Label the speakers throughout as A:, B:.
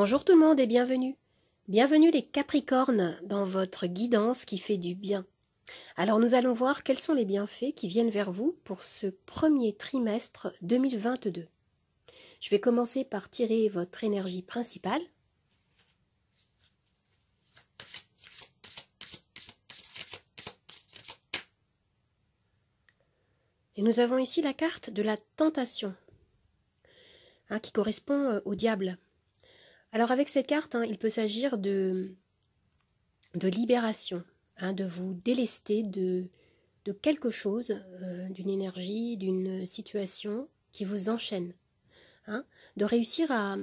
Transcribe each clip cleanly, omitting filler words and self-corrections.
A: Bonjour tout le monde et bienvenue. Bienvenue les Capricornes dans votre guidance qui fait du bien. Alors nous allons voir quels sont les bienfaits qui viennent vers vous pour ce premier trimestre 2022. Je vais commencer par tirer votre énergie principale. Et nous avons ici la carte de la tentation, qui correspond au diable. Alors avec cette carte, il peut s'agir de libération, de vous délester de quelque chose, d'une énergie, d'une situation qui vous enchaîne. De réussir à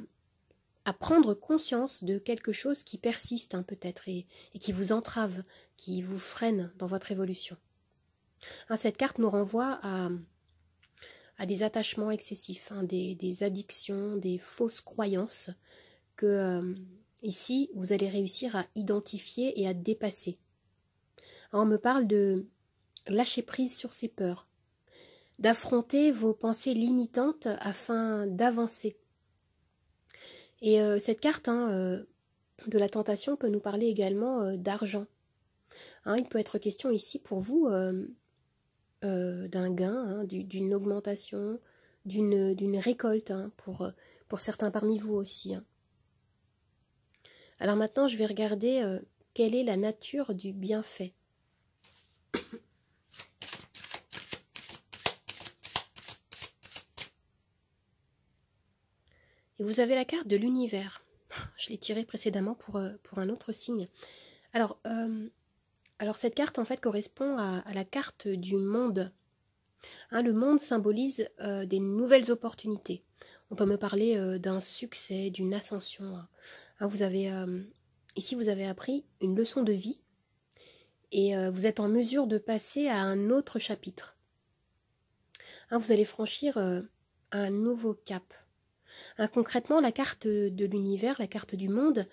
A: prendre conscience de quelque chose qui persiste peut-être et qui vous entrave, qui vous freine dans votre évolution. Cette carte nous renvoie à des attachements excessifs, des addictions, des fausses croyances que ici vous allez réussir à identifier et à dépasser. On me parle de lâcher prise sur ses peurs, d'affronter vos pensées limitantes afin d'avancer. Et cette carte de la tentation peut nous parler également d'argent. Il peut être question ici pour vous d'un gain, d'une augmentation, d'une récolte, pour certains parmi vous aussi. Alors maintenant, je vais regarder quelle est la nature du bienfait. Et vous avez la carte de l'univers. Je l'ai tirée précédemment pour un autre signe. Alors cette carte en fait correspond à la carte du monde. Le monde symbolise des nouvelles opportunités. On peut me parler d'un succès, d'une ascension. Vous avez ici vous avez appris une leçon de vie et vous êtes en mesure de passer à un autre chapitre. Vous allez franchir un nouveau cap. Concrètement, la carte de l'univers, la carte du monde,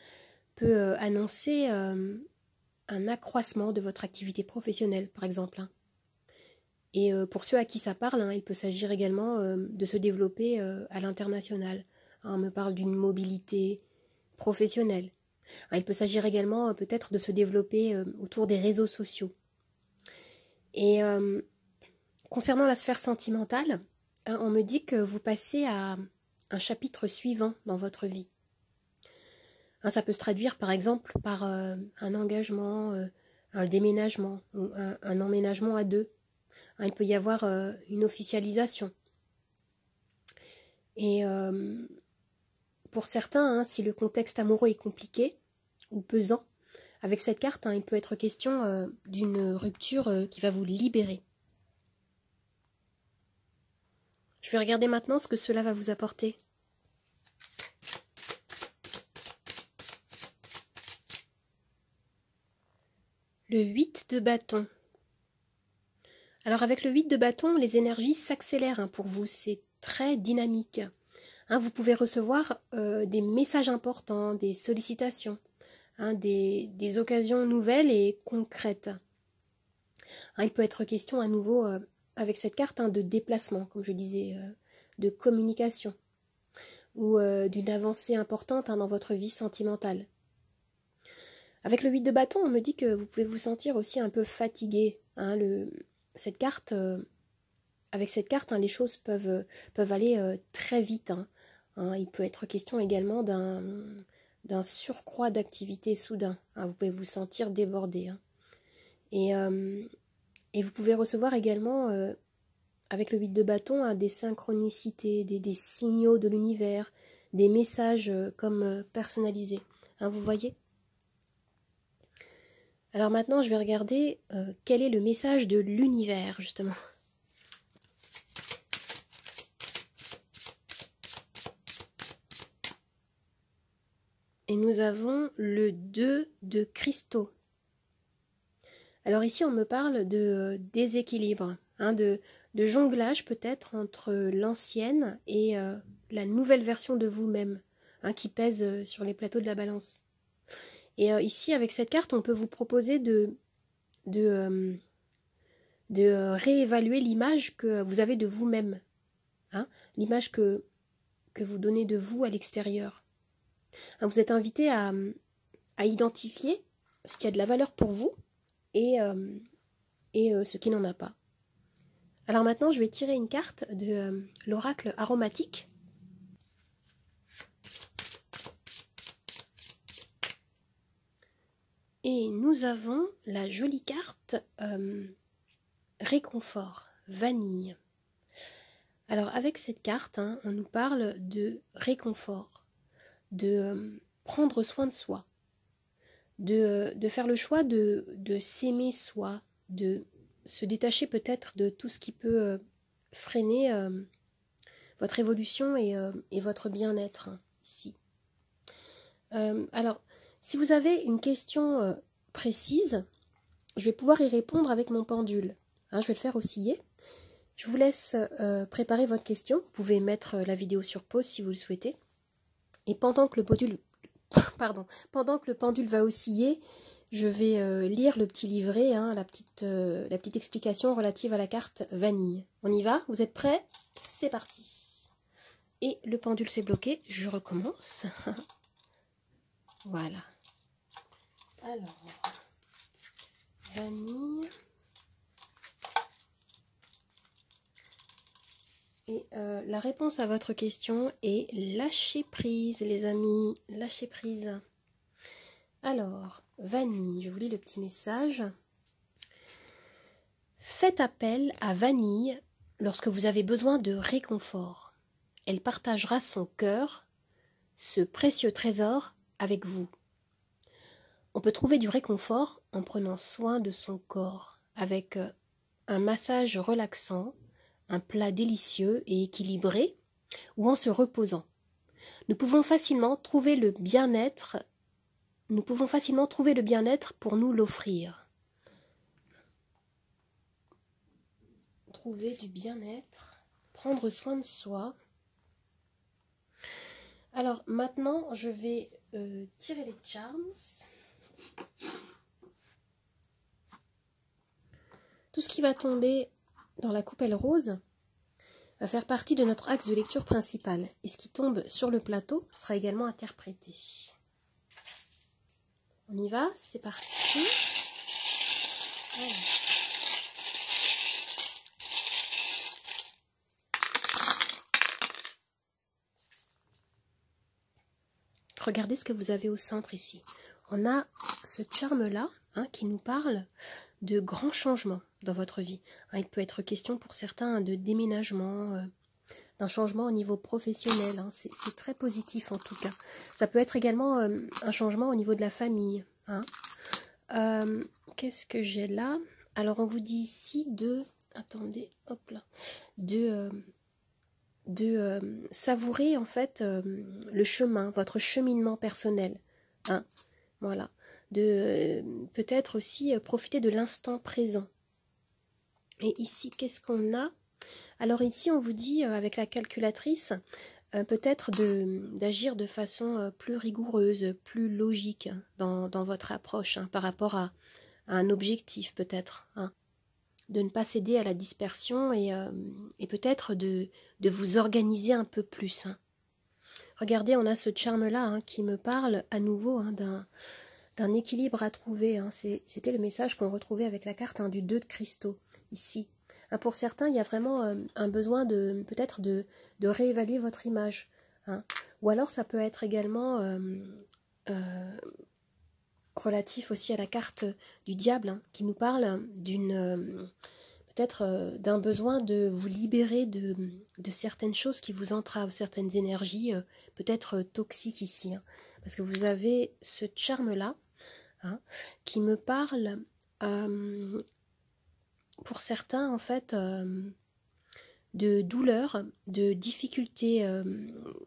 A: peut annoncer un accroissement de votre activité professionnelle, par exemple. Et pour ceux à qui ça parle, il peut s'agir également de se développer à l'international. On me parle d'une mobilité professionnelle. Il peut s'agir également peut-être de se développer autour des réseaux sociaux. Et concernant la sphère sentimentale, on me dit que vous passez à un chapitre suivant dans votre vie. Ça peut se traduire par exemple par un engagement, un déménagement, ou un emménagement à deux. Il peut y avoir une officialisation. Et pour certains, si le contexte amoureux est compliqué ou pesant, avec cette carte, il peut être question d'une rupture qui va vous libérer. Je vais regarder maintenant ce que cela va vous apporter. Le 8 de bâton. Alors avec le 8 de bâton, les énergies s'accélèrent pour vous, c'est très dynamique. Vous pouvez recevoir des messages importants, des sollicitations, des occasions nouvelles et concrètes. Il peut être question à nouveau, avec cette carte, de déplacement, comme je disais, de communication, ou d'une avancée importante dans votre vie sentimentale. Avec le 8 de bâton, on me dit que vous pouvez vous sentir aussi un peu fatigué. Cette carte, avec cette carte, les choses peuvent aller très vite. Il peut être question également d'un surcroît d'activité soudain. Vous pouvez vous sentir débordé. Et vous pouvez recevoir également, avec le 8 de bâton, des synchronicités, des signaux de l'univers, des messages comme personnalisés. Vous voyez ? Alors maintenant, je vais regarder quel est le message de l'univers, justement. Et nous avons le 2 de cristaux. Alors ici, on me parle de déséquilibre, de jonglage peut-être entre l'ancienne et la nouvelle version de vous-même, qui pèse sur les plateaux de la balance. Et ici, avec cette carte, on peut vous proposer de réévaluer l'image que vous avez de vous-même, l'image que vous donnez de vous à l'extérieur. Vous êtes invité à identifier ce qui a de la valeur pour vous et ce qui n'en a pas. Alors maintenant, je vais tirer une carte de l'oracle aromatique. Et nous avons la jolie carte réconfort, vanille. Alors avec cette carte, on nous parle de réconfort, de prendre soin de soi, de faire le choix de s'aimer soi, de se détacher peut-être de tout ce qui peut freiner votre évolution et votre bien-être ici. Alors, si vous avez une question précise, je vais pouvoir y répondre avec mon pendule. Je vais le faire osciller. Je vous laisse préparer votre question. Vous pouvez mettre la vidéo sur pause si vous le souhaitez. Et pendant que le pendule, pendant que le pendule va osciller, je vais lire le petit livret, la petite explication relative à la carte vanille. On y va? Vous êtes prêts? C'est parti. Et le pendule s'est bloqué. Je recommence. Voilà. Alors, vanille. Et la réponse à votre question est lâcher prise, les amis. Lâcher prise. Alors, vanille, je vous lis le petit message. Faites appel à Vanille lorsque vous avez besoin de réconfort. Elle partagera son cœur, ce précieux trésor, avec vous. On peut trouver du réconfort en prenant soin de son corps, avec un massage relaxant, un plat délicieux et équilibré, ou en se reposant. Nous pouvons facilement trouver le bien-être pour nous l'offrir. Trouver du bien-être, prendre soin de soi. Alors maintenant, je vais tirer les charms. Tout ce qui va tomber dans la coupelle rose va faire partie de notre axe de lecture principal. Et ce qui tombe sur le plateau sera également interprété. On y va, c'est parti. Voilà. Regardez ce que vous avez au centre ici. On a ce charme-là qui nous parle de grands changements dans votre vie. Il peut être question pour certains de déménagement, d'un changement au niveau professionnel. C'est très positif en tout cas. Ça peut être également un changement au niveau de la famille. Qu'est-ce que j'ai là? Alors on vous dit ici de... Attendez, hop là. De savourer en fait le chemin, votre cheminement personnel. Voilà. De peut-être aussi profiter de l'instant présent. Et ici, qu'est-ce qu'on a? Alors ici, on vous dit avec la calculatrice, peut-être d'agir de façon plus rigoureuse, plus logique dans votre approche par rapport à un objectif peut-être. De ne pas céder à la dispersion et peut-être de vous organiser un peu plus. Regardez, on a ce charme-là qui me parle à nouveau d'un équilibre à trouver. C'était le message qu'on retrouvait avec la carte du 2 de cristaux, ici. Pour certains, il y a vraiment un besoin peut-être de réévaluer votre image. Ou alors, ça peut être également relatif aussi à la carte du diable, qui nous parle peut-être d'un besoin de vous libérer de certaines choses qui vous entravent, certaines énergies peut-être toxiques ici. Parce que vous avez ce charme-là qui me parle, pour certains, en fait, de douleurs, de difficultés,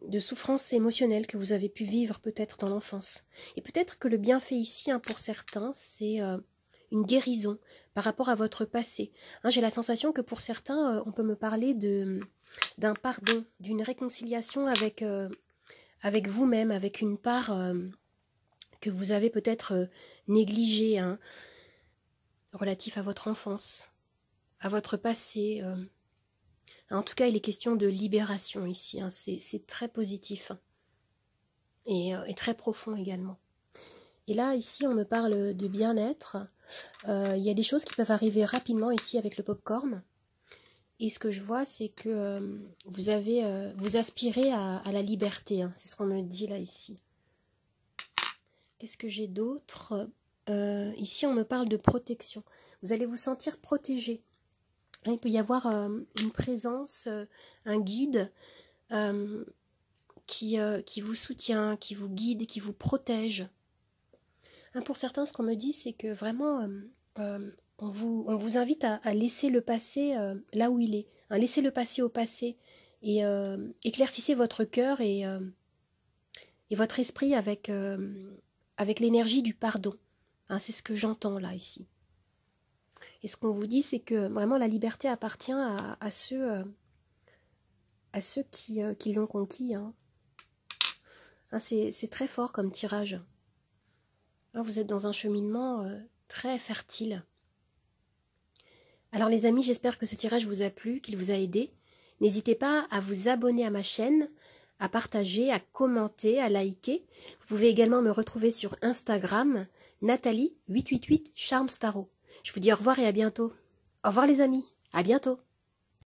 A: de souffrances émotionnelles que vous avez pu vivre peut-être dans l'enfance. Et peut-être que le bienfait ici, pour certains, c'est une guérison par rapport à votre passé. J'ai la sensation que pour certains, on peut me parler d'un pardon, d'une réconciliation avec vous-même, avec une part que vous avez peut-être négligée, relatif à votre enfance, à votre passé. En tout cas, il est question de libération ici. C'est très positif. et très profond également. Et là, ici, on me parle de bien-être. Il y a des choses qui peuvent arriver rapidement ici avec le popcorn. Et ce que je vois, c'est que vous aspirez à la liberté. Hein. C'est ce qu'on me dit là, ici. Qu'est-ce que j'ai d'autre? Ici, on me parle de protection. Vous allez vous sentir protégé. Il peut y avoir une présence, un guide qui vous soutient, qui vous guide, qui vous protège. Pour certains, ce qu'on me dit, c'est que vraiment, on vous invite à laisser le passé là où il est. Laissez le passé au passé et éclaircissez votre cœur et votre esprit avec l'énergie du pardon. C'est ce que j'entends là, ici. Et ce qu'on vous dit, c'est que vraiment la liberté appartient à ceux qui l'ont conquis. C'est très fort comme tirage. Vous êtes dans un cheminement très fertile. Alors les amis, j'espère que ce tirage vous a plu, qu'il vous a aidé. N'hésitez pas à vous abonner à ma chaîne, à partager, à commenter, à liker. Vous pouvez également me retrouver sur Instagram, Nathalie888 Charmes Tarot. Je vous dis au revoir et à bientôt. Au revoir les amis, à bientôt.